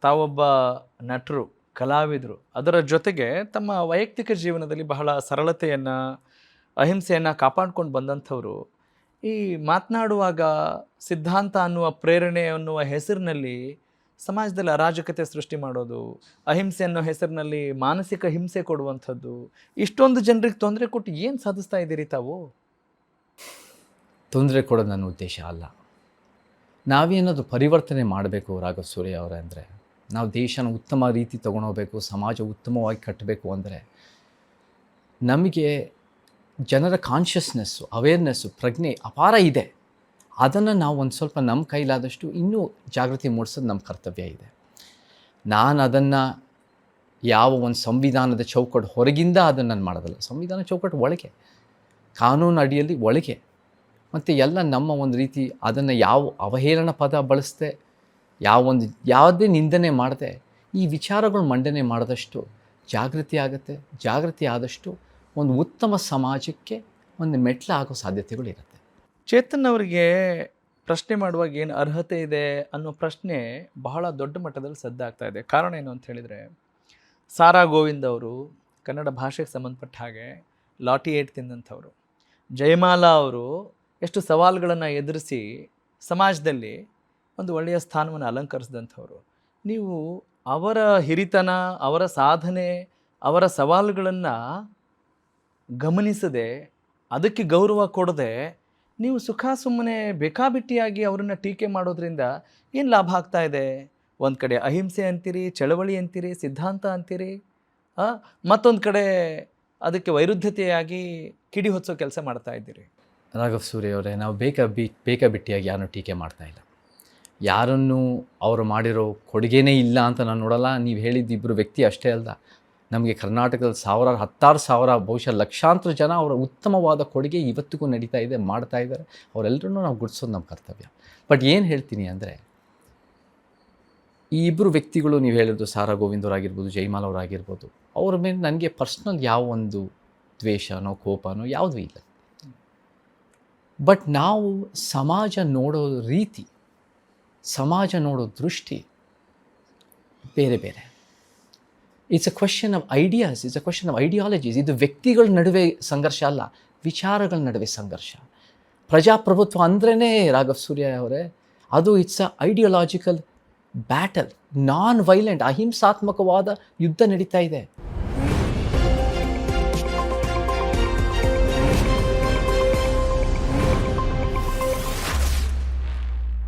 ತಾವೊಬ್ಬ ನಟರು, ಕಲಾವಿದರು, ಅದರ ಜೊತೆಗೆ ತಮ್ಮ ವೈಯಕ್ತಿಕ ಜೀವನದಲ್ಲಿ ಬಹಳ ಸರಳತೆಯನ್ನು, ಅಹಿಂಸೆಯನ್ನು ಕಾಪಾಡ್ಕೊಂಡು ಬಂದಂಥವರು ಈ ಮಾತನಾಡುವಾಗ ಸಿದ್ಧಾಂತ ಅನ್ನುವ ಪ್ರೇರಣೆ ಅನ್ನುವ ಹೆಸರಿನಲ್ಲಿ ಸಮಾಜದಲ್ಲಿ ಅರಾಜಕತೆ ಸೃಷ್ಟಿ ಮಾಡೋದು, ಅಹಿಂಸೆ ಅನ್ನೋ ಹೆಸರಿನಲ್ಲಿ ಮಾನಸಿಕ ಹಿಂಸೆ ಕೊಡುವಂಥದ್ದು, ಇಷ್ಟೊಂದು ಜನರಿಗೆ ತೊಂದರೆ ಕೊಟ್ಟು ಏನು ಸಾಧಿಸ್ತಾ ಇದ್ದೀರಿ ತಾವು? ತೊಂದರೆ ಕೊಡೋದು ನನ್ನ ಉದ್ದೇಶ ಅಲ್ಲ. ನಾವೇನಾದರೂ ಪರಿವರ್ತನೆ ಮಾಡಬೇಕು ರಾಘವ್ ಸೂರ್ಯ ಅವರೇ ಅಂದರೆ, ನಾವು ದೇಶನ ಉತ್ತಮ ರೀತಿ ತೊಗೊಂಡೋಗ್ಬೇಕು, ಸಮಾಜ ಉತ್ತಮವಾಗಿ ಕಟ್ಟಬೇಕು ಅಂದರೆ ನಮಗೆ ಜನರ ಕಾನ್ಷಿಯಸ್ನೆಸ್ಸು, ಅವೇರ್ನೆಸ್ಸು, ಪ್ರಜ್ಞೆ ಅಪಾರ ಇದೆ. ಅದನ್ನು ನಾವು ಒಂದು ಸ್ವಲ್ಪ ನಮ್ಮ ಕೈಲಾದಷ್ಟು ಇನ್ನೂ ಜಾಗೃತಿ ಮೂಡಿಸೋದು ನಮ್ಮ ಕರ್ತವ್ಯ ಇದೆ. ನಾನು ಅದನ್ನು ಯಾವ ಒಂದು ಸಂವಿಧಾನದ ಚೌಕಟ್ಟು ಹೊರಗಿಂದ ಅದನ್ನು ನಾನು ಮಾಡೋದಲ್ಲ. ಸಂವಿಧಾನ ಚೌಕಟ್ಟು ಒಳಗೆ, ಕಾನೂನು ಅಡಿಯಲ್ಲಿ ಒಳಗೆ, ಮತ್ತು ಎಲ್ಲ ನಮ್ಮ ಒಂದು ರೀತಿ ಅದನ್ನು ಯಾವ ಅವಹೇಳನ ಪದ ಬಳಸದೆ, ಯಾವುದೇ ನಿಂದನೆ ಮಾಡದೆ ಈ ವಿಚಾರಗಳು ಮಂಡನೆ ಮಾಡಿದಷ್ಟು ಜಾಗೃತಿ ಆಗುತ್ತೆ. ಜಾಗೃತಿ ಆದಷ್ಟು ಒಂದು ಉತ್ತಮ ಸಮಾಜಕ್ಕೆ ಒಂದು ಮೆಟ್ಲು ಆಗೋ ಸಾಧ್ಯತೆಗಳಿರುತ್ತೆ. ಚೇತನ್ ಅವರಿಗೆ ಪ್ರಶ್ನೆ ಮಾಡುವಾಗ ಏನು ಅರ್ಹತೆ ಇದೆ ಅನ್ನೋ ಪ್ರಶ್ನೆ ಬಹಳ ದೊಡ್ಡ ಮಟ್ಟದಲ್ಲಿ ಸದ್ದಾಗ್ತಾ ಇದೆ. ಕಾರಣ ಏನು ಅಂತ ಹೇಳಿದರೆ, ಸಾರಾ ಗೋವಿಂದ್ ಅವರು ಕನ್ನಡ ಭಾಷೆಗೆ ಸಂಬಂಧಪಟ್ಟ ಹಾಗೆ ಲಾಟಿ ಏಟ್ ತಿಂದಂಥವ್ರು. ಜಯಮಾಲಾ ಅವರು ಎಷ್ಟು ಸವಾಲುಗಳನ್ನು ಎದುರಿಸಿ ಸಮಾಜದಲ್ಲಿ ಒಂದು ಒಳ್ಳೆಯ ಸ್ಥಾನವನ್ನು ಅಲಂಕರಿಸಿದಂಥವ್ರು. ನೀವು ಅವರ ಹಿರಿತನ, ಅವರ ಸಾಧನೆ, ಅವರ ಸವಾಲುಗಳನ್ನು ಗಮನಿಸದೆ, ಅದಕ್ಕೆ ಗೌರವ ಕೊಡದೆ ನೀವು ಸುಮ್ಮನೆ ಬೇಕಾಬಿಟ್ಟಿಯಾಗಿ ಅವರನ್ನು ಟೀಕೆ ಮಾಡೋದ್ರಿಂದ ಏನು ಲಾಭ ಆಗ್ತಾ ಇದೆ? ಒಂದು ಕಡೆ ಅಹಿಂಸೆ ಅಂತೀರಿ, ಚಳವಳಿ ಅಂತೀರಿ, ಸಿದ್ಧಾಂತ ಅಂತೀರಿ, ಮತ್ತೊಂದು ಕಡೆ ಅದಕ್ಕೆ ವೈರುಧ್ಯತೆಯಾಗಿ ಕಿಡಿ ಹೊಚ್ಚೋ ಕೆಲಸ ಮಾಡ್ತಾ ಇದ್ದೀರಿ. ರಾಘವ್ ಸೂರ್ಯ ಅವರೇ, ನಾವು ಬೇಕಾಬಿಟ್ಟಿಯಾಗಿ ಯಾರನ್ನೂ ಟೀಕೆ ಮಾಡ್ತಾಯಿಲ್ಲ. ಯಾರನ್ನು ಅವರು ಮಾಡಿರೋ ಕೊಡುಗೆನೇ ಇಲ್ಲ ಅಂತ ನಾನು ನೋಡಲ್ಲ. ನೀವು ಹೇಳಿದ್ದಿಬ್ಬರು ವ್ಯಕ್ತಿ ಅಷ್ಟೇ ಅಲ್ಲ, ನಮಗೆ ಕರ್ನಾಟಕದಲ್ಲಿ ಹತ್ತಾರು ಸಾವಿರ, ಬಹುಶಃ ಲಕ್ಷಾಂತರ ಜನ ಅವರ ಉತ್ತಮವಾದ ಕೊಡುಗೆ ಇವತ್ತಿಗೂ ನಡೀತಾ ಇದೆ, ಮಾಡ್ತಾ ಇದ್ದಾರೆ. ಅವರೆಲ್ಲರೂ ನಾವು ಗುರುತಿಸೋದು ನಮ್ಮ ಕರ್ತವ್ಯ. ಬಟ್ ಏನು ಹೇಳ್ತೀನಿ ಅಂದರೆ, ಈ ಇಬ್ಬರು ವ್ಯಕ್ತಿಗಳು ನೀವು ಹೇಳಿದ್ರು, ಸಾರಾ ಗೋವಿಂದ್ ಅವರಾಗಿರ್ಬೋದು, ಜಯಮಾಲ ಅವರಾಗಿರ್ಬೋದು, ಅವ್ರ ಮೇಲೆ ನನಗೆ ಪರ್ಸ್ನಲ್ ಯಾವ ಒಂದು ದ್ವೇಷನೋ ಕೋಪನೋ ಯಾವುದೂ ಇಲ್ಲ. ಬಟ್ ನಾವು ಸಮಾಜ ನೋಡೋ ರೀತಿ, ಸಮಾಜ ನೋಡೋ ದೃಷ್ಟಿ ಬೇರೆ ಬೇರೆ. It's a question of ideas, it's a question of ideologies. ಇದು ವ್ಯಕ್ತಿಗಳ ನಡುವೆ ಸಂಘರ್ಷ ಅಲ್ಲ, ವಿಚಾರಗಳ ನಡುವೆ ಸಂಘರ್ಷ. ಪ್ರಜಾಪ್ರಭುತ್ವ ಅಂದ್ರೇ ರಾಘವ್ ಸೂರ್ಯ ಅವರೇ, ಅದು it's a ideological battle, non violent, ಅಹಿಂಸಾತ್ಮಕವಾದ ಯುದ್ಧ ನಡೀತಾ ಇದೆ.